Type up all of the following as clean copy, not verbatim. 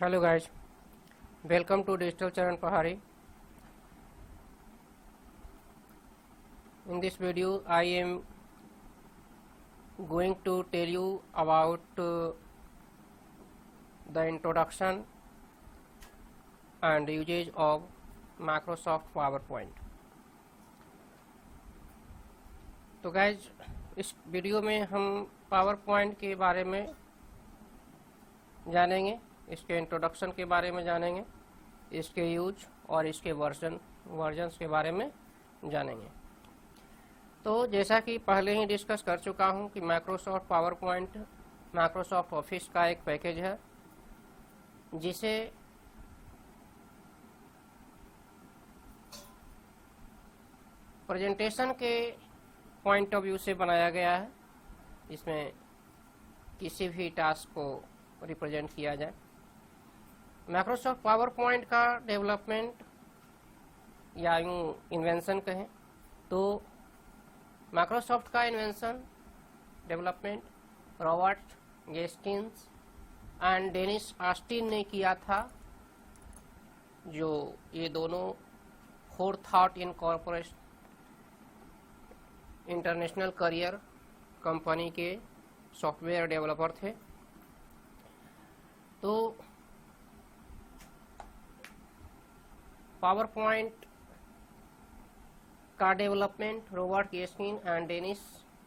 Hello guys, welcome to Digital Charan Pahari. In this video I am going to tell you about the introduction and usage of Microsoft PowerPoint. तो guys इस video में हम PowerPoint के बारे में जानेंगे, इसके इंट्रोडक्शन के बारे में जानेंगे, इसके यूज और इसके वर्जन्स के बारे में जानेंगे। तो जैसा कि पहले ही डिस्कस कर चुका हूं कि माइक्रोसॉफ्ट पावरपॉइंट माइक्रोसॉफ्ट ऑफिस का एक पैकेज है जिसे प्रेजेंटेशन के पॉइंट ऑफ व्यू से बनाया गया है, इसमें किसी भी टास्क को रिप्रेजेंट किया जाए। माइक्रोसॉफ्ट पावरपॉइंट का डेवलपमेंट या यूं इन्वेंशन कहें तो माइक्रोसॉफ्ट का invention development Robert Gaskins and Dennis Austin ने किया था, जो ये दोनों Forethought incorporation international career company के सॉफ्टवेयर डेवलपर थे। तो पावरपॉइंट का development Robert Gaskins and Dennis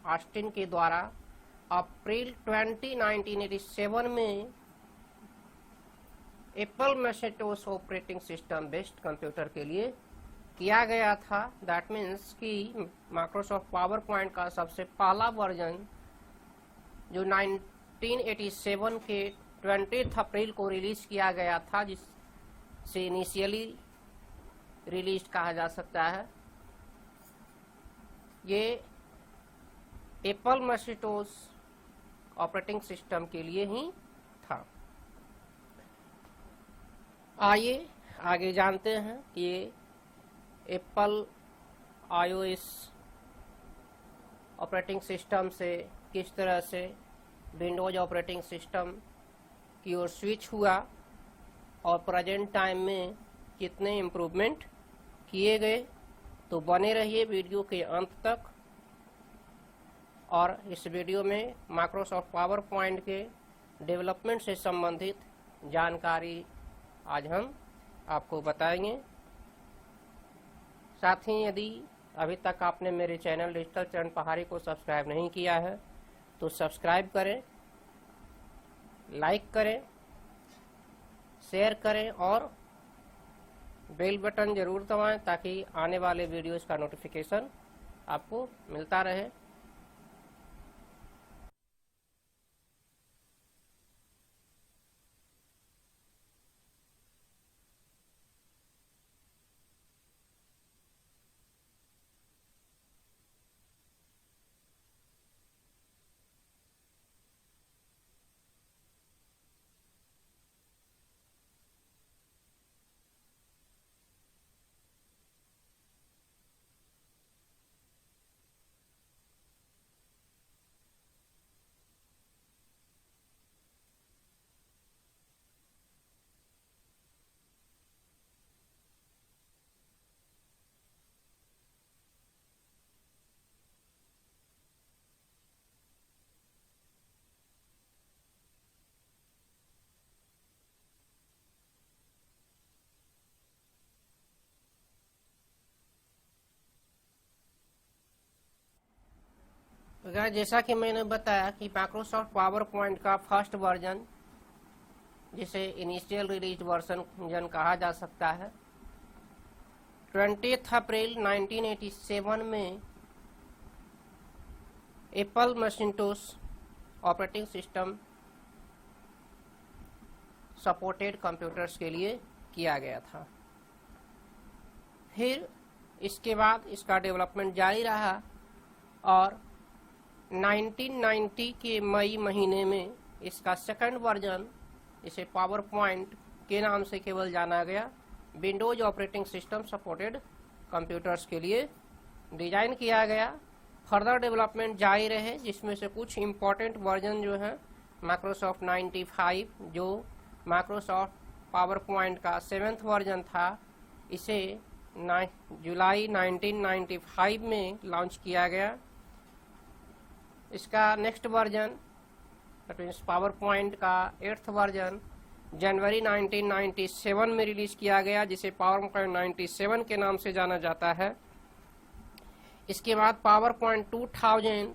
Austin के द्वारा अप्रैल 1987 में Apple Macintosh operating system based computer के लिए किया गया था। दैट मीन्स कि माइक्रोसॉफ्ट पावरपॉइंट का सबसे पहला वर्जन जो 1987 के 20 अप्रैल को रिलीज किया गया था, जिससे इनिशियली रिलीज कहा जा सकता है, ये एप्पल मैकिन्टोश ऑपरेटिंग सिस्टम के लिए ही था। आइए आगे जानते हैं कि ये एप्पल आईओएस ऑपरेटिंग सिस्टम से किस तरह से विंडोज ऑपरेटिंग सिस्टम की ओर स्विच हुआ और प्रेजेंट टाइम में कितने इम्प्रूवमेंट किए गए। तो बने रहिए वीडियो के अंत तक, और इस वीडियो में माइक्रोसॉफ्ट पावरपॉइंट के डेवलपमेंट से संबंधित जानकारी आज हम आपको बताएंगे। साथ ही यदि अभी तक आपने मेरे चैनल डिजिटल चरण पहाड़ी को सब्सक्राइब नहीं किया है तो सब्सक्राइब करें, लाइक करें, शेयर करें और बेल बटन जरूर दबाएं ताकि आने वाले वीडियोस का नोटिफिकेशन आपको मिलता रहे। जैसा कि मैंने बताया कि माइक्रोसॉफ्ट पावरपॉइंट का फर्स्ट वर्जन, जिसे इनिशियल रिलीज वर्जन कहा जा सकता है, 20 अप्रैल 1987 में Apple Macintosh operating system supported computers के लिए किया गया था। फिर इसके बाद इसका डेवलपमेंट जारी रहा और 1990 के मई महीने में इसका सेकंड वर्जन, इसे पावरपॉइंट के नाम से केवल जाना गया, Windows operating system supported computers के लिए डिजाइन किया गया। फर्दर डेवलपमेंट जारी रहे, जिसमें से कुछ इम्पोर्टेंट वर्जन जो है माइक्रोसॉफ्ट 95, जो माइक्रोसॉफ्ट पावर पॉइंट का 7th वर्जन था, इसे जुलाई 1995 में लॉन्च किया गया। इसका next version that means power point का 8th वर्जन जनवरी 1997 में रिलीज किया गया, जिसे पावर पॉइंट 97 के नाम से जाना जाता है। इसके बाद पावर पॉइंट 2000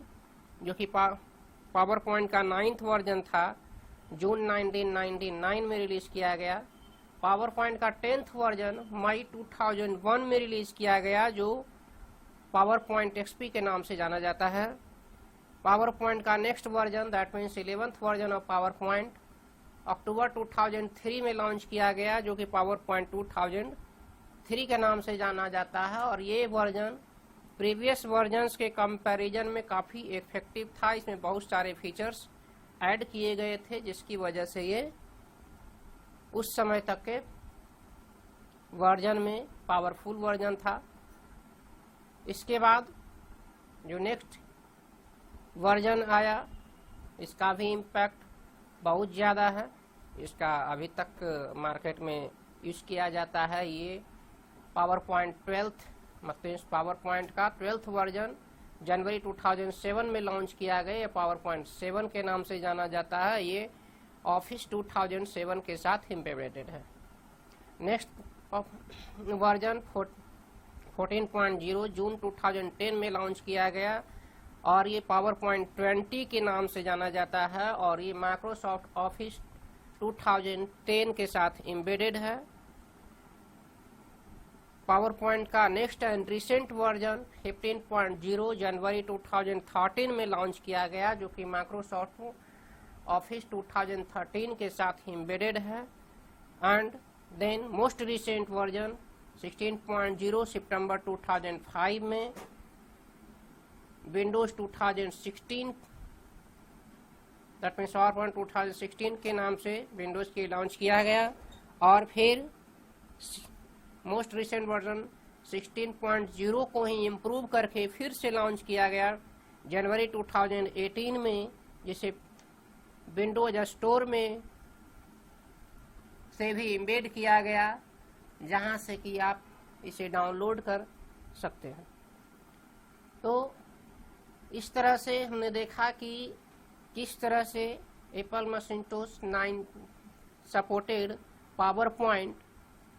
जो कि पावर पॉइंट का 9th वर्जन था, जून 1999 में रिलीज किया गया। पावर पॉइंट का 10th वर्जन मई 2001 में रिलीज किया गया, जो पावर पॉइंट एक्सपी के नाम से जाना जाता है। पावर पॉइंट का next version that means 11th version of PowerPoint October 2003 में लॉन्च किया गया, जो कि पावर पॉइंट 2003 के नाम से जाना जाता है। और ये वर्जन प्रीवियस वर्जन्स के कंपैरिजन में काफ़ी इफेक्टिव था। इसमें बहुत सारे फीचर्स ऐड किए गए थे, जिसकी वजह से ये उस समय तक के वर्जन में पावरफुल वर्जन था। इसके बाद जो नेक्स्ट वर्जन आया, इसका भी इम्पैक्ट बहुत ज़्यादा है। इसका अभी तक मार्केट में यूज़ किया जाता है। ये पावर पॉइंट 12th मतलब पावर पॉइंट का 12th वर्जन जनवरी 2007 में लॉन्च किया गया। ये पावर पॉइंट 7 के नाम से जाना जाता है। ये ऑफिस 2007 के साथ इम्प्लीमेंटेड है। नेक्स्ट वर्जन 14.0 जून 2010 में लॉन्च किया गया, और ये पावर पॉइंट 20 के नाम से जाना जाता है। और ये माइक्रोसॉफ्ट ऑफिस 2010 के साथ एम्बेडेड है। पावर पॉइंट का नेक्स्ट एंड रिसेंट वर्जन 15.0 जनवरी 2013 में लॉन्च किया गया, जो कि माइक्रोसॉफ्ट ऑफिस 2013 के साथ एम्बेडेड है। And then most recent version 16.0 सितंबर 2005 में विंडोज 2016 दैट मीन्स पावरपॉइंट 2016 के नाम से विंडोज के लॉन्च किया गया। और फिर मोस्ट रिसेंट वर्जन 16.0 को ही इम्प्रूव करके फिर से लॉन्च किया गया जनवरी 2018 में, जिसे विंडोज स्टोर में से भी एम्बेड किया गया, जहां से कि आप इसे डाउनलोड कर सकते हैं। तो इस तरह से हमने देखा कि किस तरह से Apple Macintosh 9 supported power point,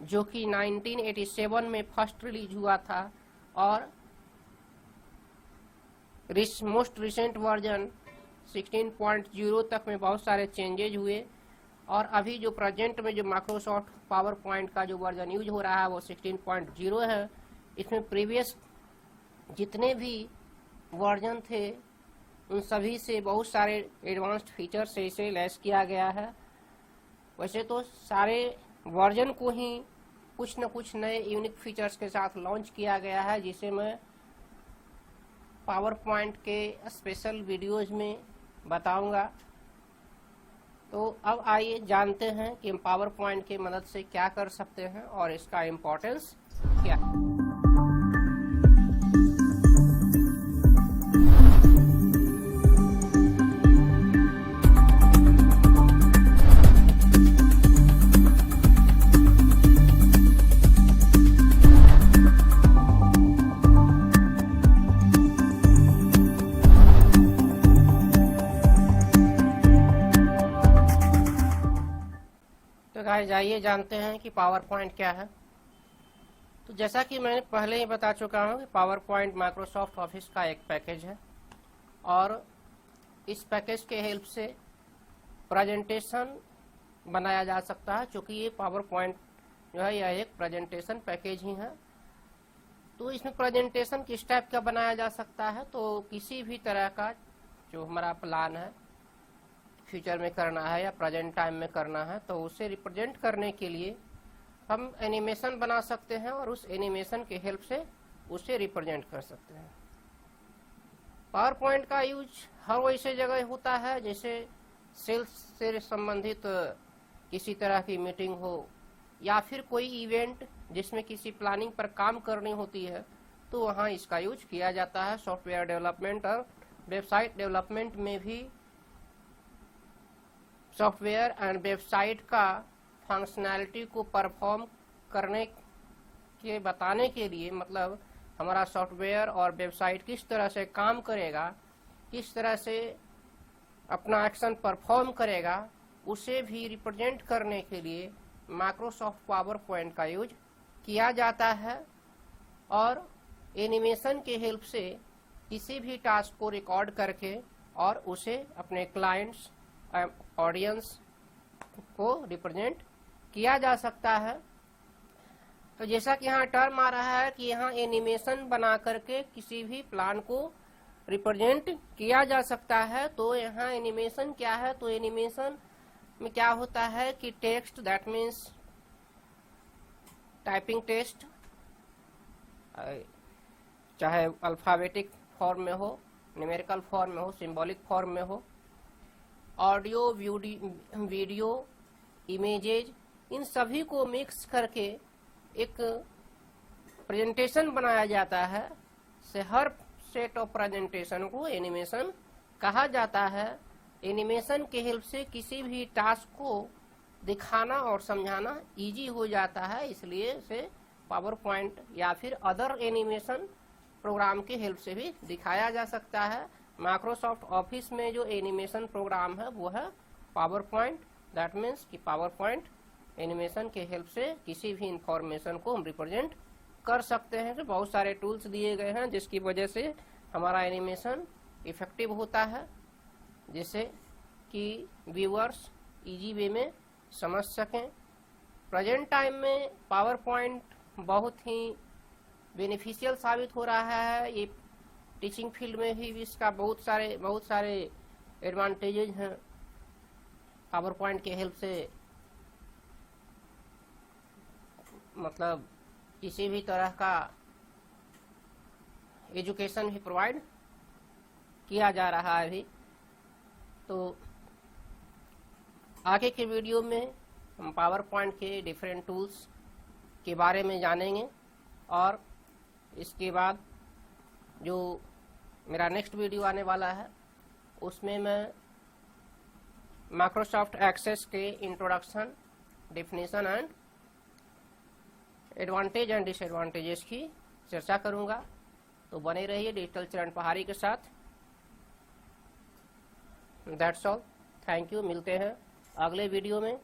जो कि 1987 में फर्स्ट रिलीज हुआ था, और मोस्ट रिसेंट वर्जन 16.0 तक में बहुत सारे चेंजेज हुए। और अभी जो प्रेजेंट में जो माइक्रोसॉफ्ट पावर पॉइंट का जो वर्जन यूज हो रहा है वो 16.0 है। इसमें प्रीवियस जितने भी वर्जन थे उन सभी से बहुत सारे एडवांस्ड फीचर से इसे लैस किया गया है। वैसे तो सारे वर्जन को ही कुछ न कुछ नए यूनिक फीचर्स के साथ लॉन्च किया गया है, जिसे मैं पावर पॉइंट के स्पेशल वीडियोज में बताऊंगा। तो अब आइए जानते हैं कि हम पावर पॉइंट की मदद से क्या कर सकते हैं और इसका इम्पोर्टेंस क्या है। जाइए जानते हैं कि पावर पॉइंट क्या है। तो जैसा कि मैंने पहले ही बता चुका हूं कि पावर पॉइंट माइक्रोसॉफ्ट ऑफिस का एक पैकेज है, और इस पैकेज के हेल्प से प्रेजेंटेशन बनाया जा सकता है, क्योंकि ये पावर पॉइंट जो है यह एक प्रेजेंटेशन पैकेज ही है। तो इसमें प्रेजेंटेशन किस टाइप का बनाया जा सकता है, तो किसी भी तरह का जो हमारा प्लान है फ्यूचर में करना है या प्रेजेंट टाइम में करना है, तो उसे रिप्रेजेंट करने के लिए हम एनिमेशन बना सकते हैं और उस एनिमेशन के हेल्प से उसे रिप्रेजेंट कर सकते हैं। पावर पॉइंट का यूज हर वैसे जगह होता है जैसे सेल्स से संबंधित किसी तरह की मीटिंग हो या फिर कोई इवेंट जिसमें किसी प्लानिंग पर काम करनी होती है, तो वहाँ इसका यूज किया जाता है। सॉफ्टवेयर डेवलपमेंट और वेबसाइट डेवलपमेंट में भी सॉफ्टवेयर एंड वेबसाइट का फंक्शनैलिटी को परफॉर्म करने के बताने के लिए, मतलब हमारा सॉफ्टवेयर और वेबसाइट किस तरह से काम करेगा, किस तरह से अपना एक्शन परफॉर्म करेगा, उसे भी रिप्रेजेंट करने के लिए माइक्रोसॉफ्ट पावर पॉइंट का यूज किया जाता है। और एनिमेशन के हेल्प से किसी भी टास्क को रिकॉर्ड करके और उसे अपने क्लाइंट्स, ऑडियंस को रिप्रेजेंट किया जा सकता है। तो जैसा कि यहाँ टर्म आ रहा है कि यहाँ एनिमेशन बना करके किसी भी प्लान को रिप्रेजेंट किया जा सकता है। तो यहाँ एनिमेशन क्या है, तो एनिमेशन में क्या होता है कि text, that means typing text, चाहे अल्फाबेटिक फॉर्म में हो, न्यूमेरिकल फॉर्म में हो, सिंबॉलिक फॉर्म में हो, ऑडियो, वीडियो, इमेजेज, इन सभी को मिक्स करके एक प्रेजेंटेशन बनाया जाता है। से हर सेट ऑफ प्रेजेंटेशन को एनिमेशन कहा जाता है। एनिमेशन के हेल्प से किसी भी टास्क को दिखाना और समझाना इजी हो जाता है, इसलिए इसे पावर पॉइंट या फिर अदर एनिमेशन प्रोग्राम के हेल्प से भी दिखाया जा सकता है। माइक्रोसॉफ्ट ऑफिस में जो एनिमेशन प्रोग्राम है वो है पावर पॉइंट। दैट मीन्स कि पावर पॉइंट एनिमेशन के हेल्प से किसी भी इंफॉर्मेशन को हम रिप्रेजेंट कर सकते हैं। तो बहुत सारे टूल्स दिए गए हैं जिसकी वजह से हमारा एनिमेशन इफेक्टिव होता है, जिससे कि व्यूअर्स इजी वे में समझ सकें। प्रेजेंट टाइम में पावर पॉइंट बहुत ही बेनिफिशियल साबित हो रहा है। ये टीचिंग फील्ड में भी इसका बहुत सारे एडवांटेजेस हैं। पावर पॉइंट के हेल्प से मतलब किसी भी तरह का एजुकेशन भी प्रोवाइड किया जा रहा है अभी। तो आगे के वीडियो में हम पावर पॉइंट के डिफरेंट टूल्स के बारे में जानेंगे, और इसके बाद जो मेरा नेक्स्ट वीडियो आने वाला है उसमें मैं माइक्रोसॉफ्ट एक्सेस के introduction, definition and advantage and disadvantages की चर्चा करूंगा। तो बने रहिए डिजिटल चरण पहाड़ी के साथ। That's all, thank you. मिलते हैं अगले वीडियो में।